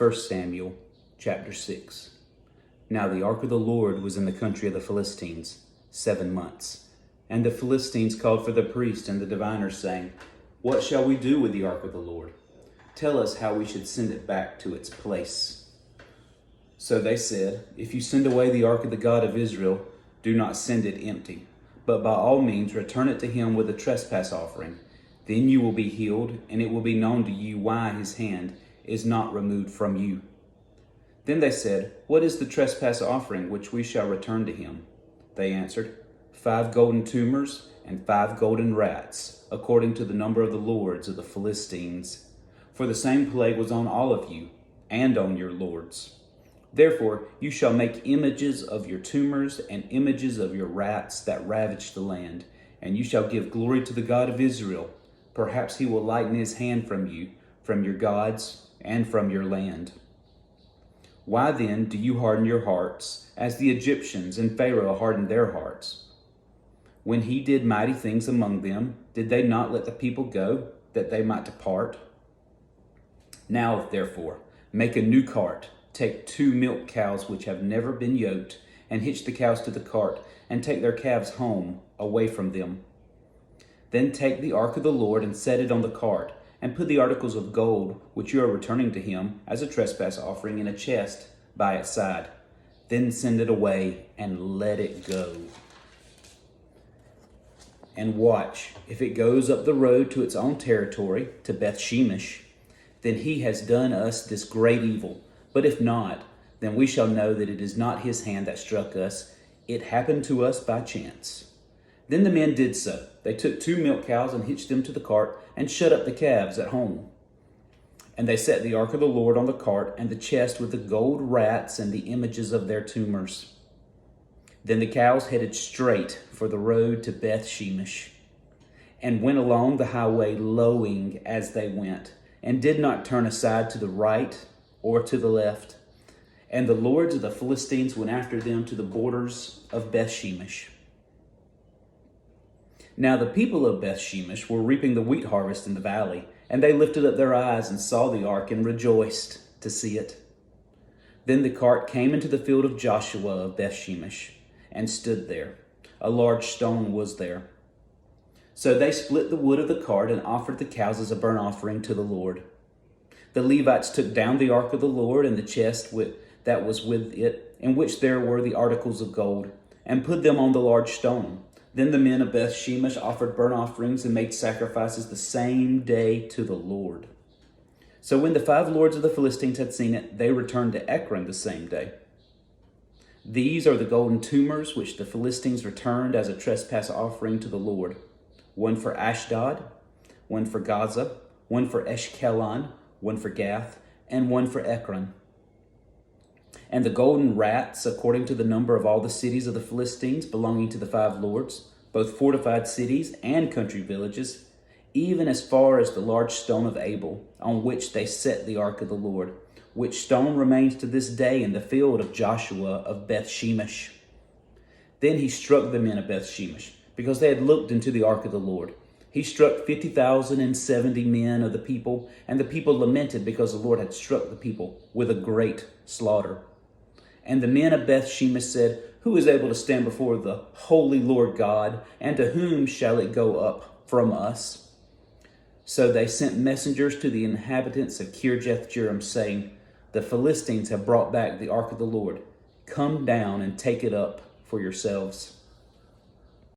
1 Samuel chapter 6. Now the ark of the Lord was in the country of the Philistines 7 months. And the Philistines called for the priests and the diviners, saying, What shall we do with the ark of the Lord? Tell us how we should send it back to its place. So they said, If you send away the ark of the God of Israel, do not send it empty, but by all means return it to him with a trespass offering. Then you will be healed, and it will be known to you why his hand is not removed from you. Then they said, What is the trespass offering which we shall return to him? They answered, 5 golden tumors and 5 golden rats, according to the number of the lords of the Philistines. For the same plague was on all of you, and on your lords. Therefore you shall make images of your tumors and images of your rats that ravage the land, and you shall give glory to the God of Israel. Perhaps he will lighten his hand from you, from your gods, and from your land. Why then do you harden your hearts, as the Egyptians and Pharaoh hardened their hearts? When he did mighty things among them, did they not let the people go, that they might depart? Now, therefore, make a new cart. Take 2 milk cows which have never been yoked, and hitch the cows to the cart, and take their calves home, away from them. Then take the ark of the Lord and set it on the cart, and put the articles of gold which you are returning to him as a trespass offering in a chest by its side. Then send it away and let it go. And watch, if it goes up the road to its own territory, to Beth Shemesh, then he has done us this great evil. But if not, then we shall know that it is not his hand that struck us. It happened to us by chance. Then the men did so. They took 2 milk cows and hitched them to the cart and shut up the calves at home. And they set the ark of the Lord on the cart and the chest with the gold rats and the images of their tumors. Then the cows headed straight for the road to Beth Shemesh, and went along the highway lowing as they went, and did not turn aside to the right or to the left. And the lords of the Philistines went after them to the borders of Beth Shemesh. Now the people of Beth Shemesh were reaping the wheat harvest in the valley, and they lifted up their eyes and saw the ark and rejoiced to see it. Then the cart came into the field of Joshua of Beth Shemesh, and stood there. A large stone was there. So they split the wood of the cart and offered the cows as a burnt offering to the Lord. The Levites took down the ark of the Lord and the chest that was with it, in which there were the articles of gold, and put them on the large stone. Then the men of Beth Shemesh offered burnt offerings and made sacrifices the same day to the Lord. So when the 5 lords of the Philistines had seen it, they returned to Ekron the same day. These are the golden tumors which the Philistines returned as a trespass offering to the Lord. 1 for Ashdod, 1 for Gaza, 1 for Ashkelon, 1 for Gath, and 1 for Ekron. And the golden rats, according to the number of all the cities of the Philistines belonging to the 5 lords, both fortified cities and country villages, even as far as the large stone of Abel, on which they set the ark of the Lord, which stone remains to this day in the field of Joshua of Beth Shemesh. Then he struck the men of Beth Shemesh, because they had looked into the ark of the Lord. He struck 50,070 men of the people, and the people lamented because the Lord had struck the people with a great slaughter. And the men of Beth Shemesh said, Who is able to stand before the holy Lord God, and to whom shall it go up from us? So they sent messengers to the inhabitants of Kirjath-jearim, saying, The Philistines have brought back the ark of the Lord. Come down and take it up for yourselves.